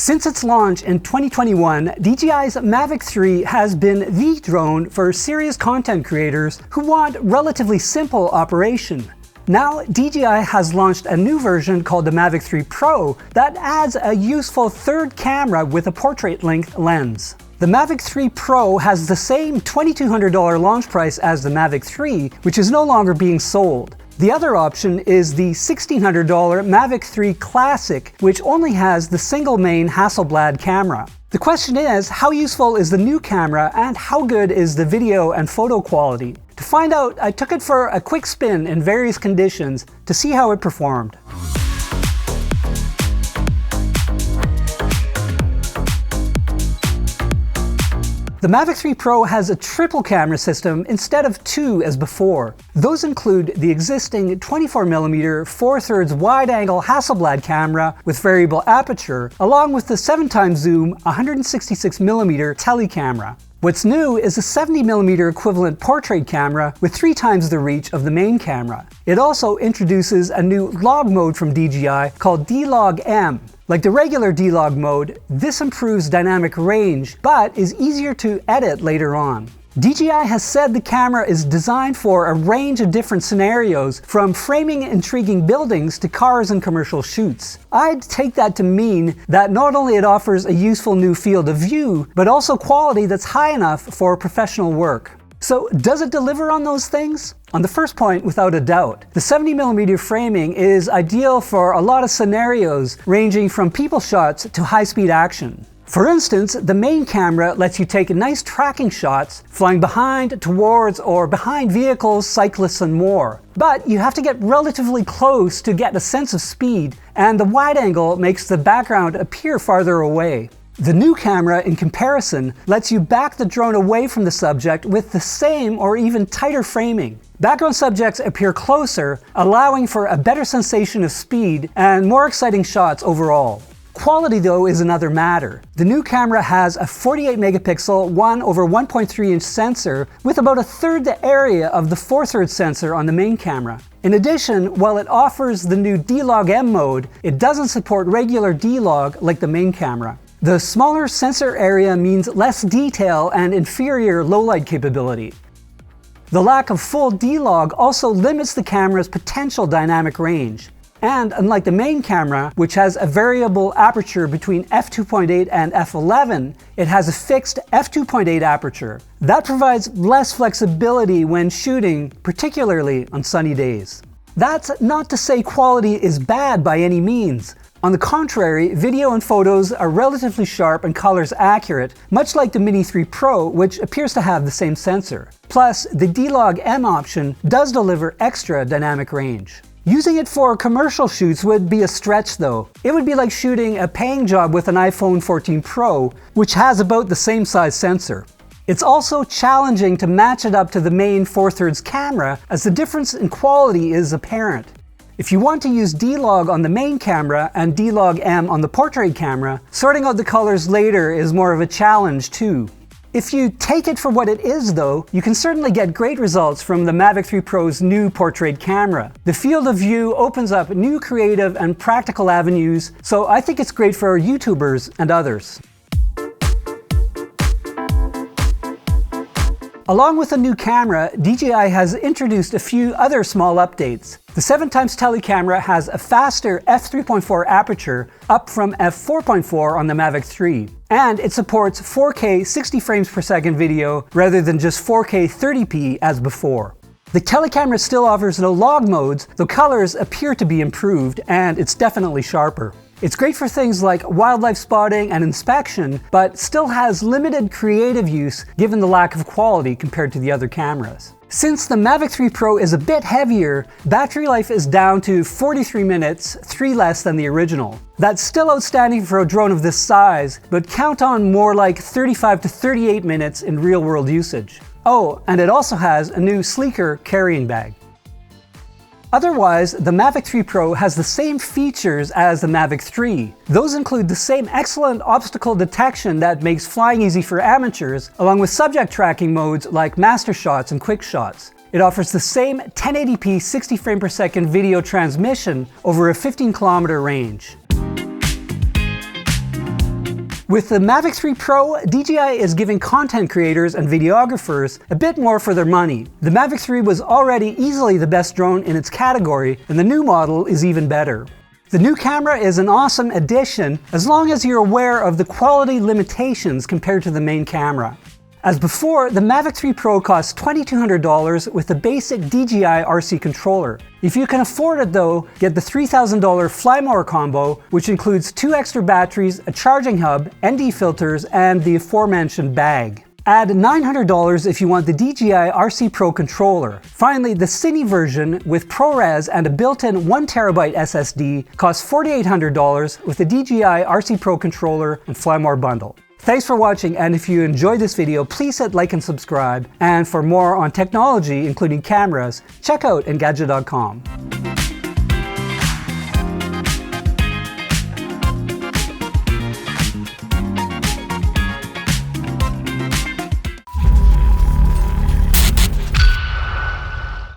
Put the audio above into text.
Since its launch in 2021, DJI's Mavic 3 has been the drone for serious content creators who want relatively simple operation. Now, DJI has launched a new version called the Mavic 3 Pro that adds a useful third camera with a portrait-length lens. The Mavic 3 Pro has the same $2,200 launch price as the Mavic 3, which is no longer being sold. The other option is the $1,600 Mavic 3 Classic, which only has the single main Hasselblad camera. The question is, how useful is the new camera and how good is the video and photo quality? To find out, I took it for a quick spin in various conditions to see how it performed. The Mavic 3 Pro has a triple camera system instead of two as before. Those include the existing 24mm 4/3 wide-angle Hasselblad camera with variable aperture, along with the 7x zoom 166mm tele camera. What's new is a 70mm equivalent portrait camera with 3 times the reach of the main camera. It also introduces a new log mode from DJI called D-Log-M. Like the regular D-Log mode, this improves dynamic range, but is easier to edit later on. DJI has said the camera is designed for a range of different scenarios, from framing intriguing buildings to cars and commercial shoots. I'd take that to mean that not only it offers a useful new field of view, but also quality that's high enough for professional work. So does it deliver on those things? On the first point, without a doubt. The 70mm framing is ideal for a lot of scenarios, ranging from people shots to high-speed action. For instance, the main camera lets you take nice tracking shots, flying behind, towards, or behind vehicles, cyclists, and more. But you have to get relatively close to get a sense of speed, and the wide angle makes the background appear farther away. The new camera, in comparison, lets you back the drone away from the subject with the same or even tighter framing. Background subjects appear closer, allowing for a better sensation of speed and more exciting shots overall. Quality, though, is another matter. The new camera has a 48 megapixel 1/1.3-inch sensor with about a third the area of the 4/3 sensor on the main camera. In addition, while it offers the new D-Log-M mode, it doesn't support regular D-Log like the main camera. The smaller sensor area means less detail and inferior low-light capability. The lack of full D-Log also limits the camera's potential dynamic range. And unlike the main camera, which has a variable aperture between f2.8 and f11, it has a fixed f2.8 aperture. That provides less flexibility when shooting, particularly on sunny days. That's not to say quality is bad by any means. On the contrary, video and photos are relatively sharp and colors accurate, much like the Mini 3 Pro, which appears to have the same sensor. Plus, the D-Log-M option does deliver extra dynamic range. Using it for commercial shoots would be a stretch though. It would be like shooting a paying job with an iPhone 14 Pro, which has about the same size sensor. It's also challenging to match it up to the main 4/3 camera, as the difference in quality is apparent. If you want to use D-Log on the main camera and D-Log-M on the portrait camera, sorting out the colors later is more of a challenge too. If you take it for what it is though, you can certainly get great results from the Mavic 3 Pro's new portrait camera. The field of view opens up new creative and practical avenues, so I think it's great for YouTubers and others. Along with the new camera, DJI has introduced a few other small updates. The 7x tele camera has a faster f3.4 aperture, up from f4.4 on the Mavic 3. And it supports 4K 60 frames per second video rather than just 4K 30p as before. The telecamera still offers no log modes, though colors appear to be improved, and it's definitely sharper. It's great for things like wildlife spotting and inspection, but still has limited creative use given the lack of quality compared to the other cameras. Since the Mavic 3 Pro is a bit heavier, battery life is down to 43 minutes, 3 less than the original. That's still outstanding for a drone of this size, but count on more like 35 to 38 minutes in real-world usage. Oh, and it also has a new sleeker carrying bag. Otherwise, the Mavic 3 Pro has the same features as the Mavic 3. Those include the same excellent obstacle detection that makes flying easy for amateurs, along with subject tracking modes like master shots and quick shots. It offers the same 1080p 60 frame per second video transmission over a 15-kilometer range. With the Mavic 3 Pro, DJI is giving content creators and videographers a bit more for their money. The Mavic 3 was already easily the best drone in its category, and the new model is even better. The new camera is an awesome addition as long as you're aware of the quality limitations compared to the main camera. As before, the Mavic 3 Pro costs $2,200 with the basic DJI RC controller. If you can afford it though, get the $3,000 Flymore combo, which includes 2 extra batteries, a charging hub, ND filters, and the aforementioned bag. Add $900 if you want the DJI RC Pro controller. Finally, the Cine version with ProRes and a built-in 1TB SSD costs $4,800 with the DJI RC Pro controller and Flymore bundle. Thanks for watching, and if you enjoyed this video, please hit like and subscribe. And for more on technology, including cameras, check out Engadget.com.